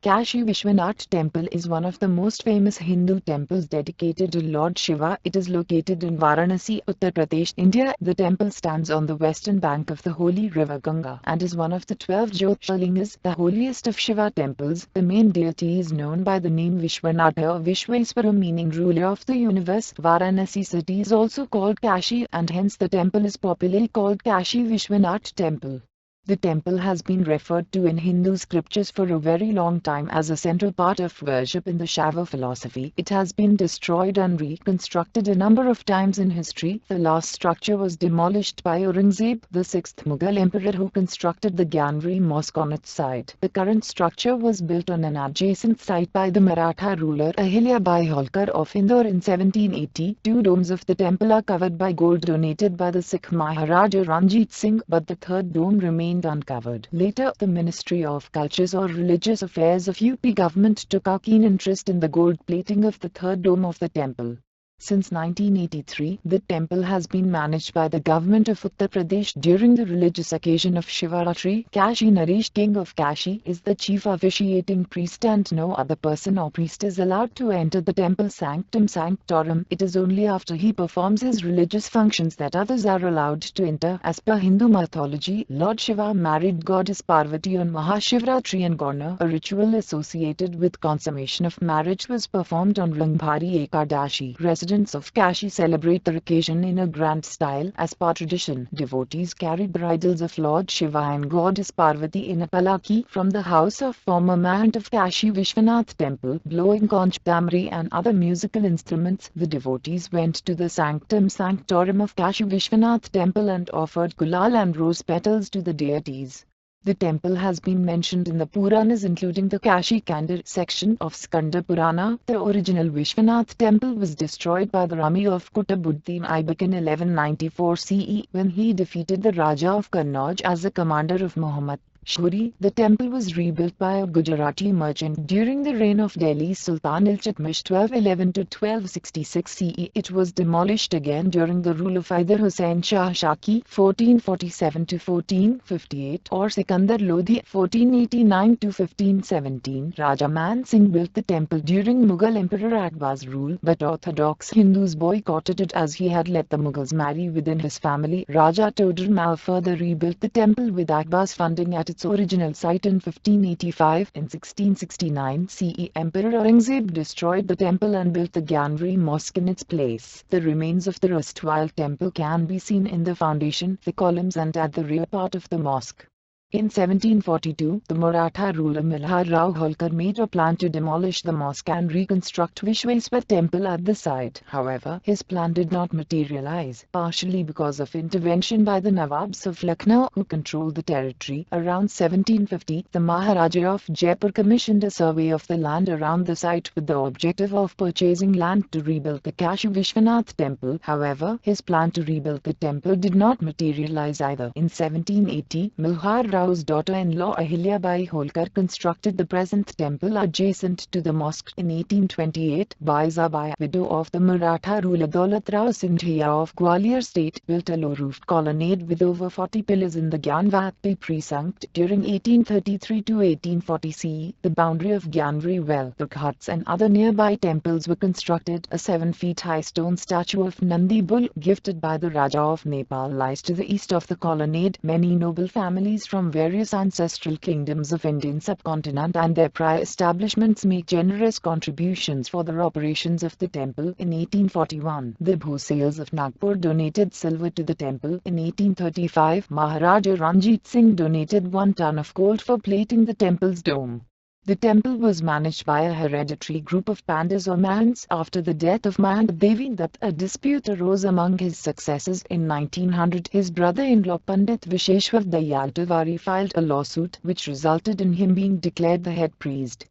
Kashi Vishwanath Temple is one of the most famous Hindu temples dedicated to Lord Shiva. It is located in Varanasi, Uttar Pradesh, India. The temple stands on the western bank of the holy river Ganga and is one of the 12 Jyotirlingas, the holiest of Shiva temples. The main deity is known by the name Vishwanatha or Vishweswara, meaning ruler of the universe. Varanasi city is also called Kashi, and hence the temple is popularly called Kashi Vishwanath Temple. The temple has been referred to in Hindu scriptures for a very long time as a central part of worship in the Shaiva philosophy. It has been destroyed and reconstructed a number of times in history. The last structure was demolished by Aurangzeb, the 6th Mughal emperor, who constructed the Gyanri Mosque on its site. The current structure was built on an adjacent site by the Maratha ruler Ahilyabai Holkar of Indore in 1780. Two domes of the temple are covered by gold donated by the Sikh Maharaja Ranjit Singh, but the third dome remained uncovered. Later, the Ministry of Cultures or Religious Affairs of UP government took a keen interest in the gold plating of the third dome of the temple. Since 1983, the temple has been managed by the government of Uttar Pradesh. During the religious occasion of Shivaratri, Kashi Naresh, king of Kashi, is the chief officiating priest, and no other person or priest is allowed to enter the temple sanctum sanctorum. It is only after he performs his religious functions that others are allowed to enter. As per Hindu mythology, Lord Shiva married goddess Parvati on Mahashivratri in Gorna. A ritual associated with consummation of marriage was performed on Rangbhari Ekadashi. Residents of Kashi celebrate the occasion in a grand style. As per tradition, devotees carry bridals of Lord Shiva and goddess Parvati in a palaki from the house of former mahant of Kashi Vishwanath Temple, blowing conch, tamri and other musical instruments. The devotees went to the sanctum sanctorum of Kashi Vishwanath Temple and offered gulal and rose petals to the deities. The temple has been mentioned in the Puranas, including the Kashi Kandir section of Skanda Purana. The original Vishwanath temple was destroyed by the army of Kutabuddin Aibak in 1194 CE when he defeated the Raja of Kannauj as the commander of Muhammad Shuri. The temple was rebuilt by a Gujarati merchant during the reign of Delhi's Sultan Iltutmish 1211 to 1266 CE. It was demolished again during the rule either Hussain Shah Shaki 1447 to 1458 or Sikandar Lodhi 1489 to 1517. Raja Man Singh built the temple during Mughal Emperor Akbar's rule, but Orthodox Hindus boycotted it as he had let the Mughals marry within his family. Raja Todar Mal further rebuilt the temple with Akbar's funding at its original site in 1585. In 1669 CE, Emperor Aurangzeb destroyed the temple and built the Gyanri Mosque in its place. The remains of the erstwhile temple can be seen in the foundation, the columns and at the rear part of the mosque. In 1742, the Maratha ruler Malhar Rao Holkar made a plan to demolish the mosque and reconstruct Vishweswar temple at the site. However, his plan did not materialize, partially because of intervention by the Nawabs of Lucknow, who controlled the territory. Around 1750, the Maharaja of Jaipur commissioned a survey of the land around the site with the objective of purchasing land to rebuild the Kashi Vishwanath temple. However, his plan to rebuild the temple did not materialize either. In 1780, Malhar Rao's daughter-in-law Ahilyabai Holkar constructed the present temple adjacent to the mosque. In 1828, Baizabai, widow of the Maratha ruler Daulat Rao Sindhia of Gwalior state, built a low-roofed colonnade with over 40 pillars in the Gyanvati precinct. During 1833 to 1840 CE, the boundary of Gyanri well, the huts and other nearby temples were constructed. A 7-feet-high stone statue of Nandi Bull, gifted by the Raja of Nepal, lies to the east of the colonnade. Many noble families from various ancestral kingdoms of Indian subcontinent and their prior establishments make generous contributions for the operations of the temple. In 1841, the Bhosales of Nagpur donated silver to the temple. In 1835, Maharaja Ranjit Singh donated 1 ton of gold for plating the temple's dome. The temple was managed by a hereditary group of Pandits or Mahants. After the death of Mahant Devi Dutt, a dispute arose among his successors. In 1900, his brother-in-law Pandit Visheshwar Dayal Tiwari filed a lawsuit, which resulted in him being declared the head priest.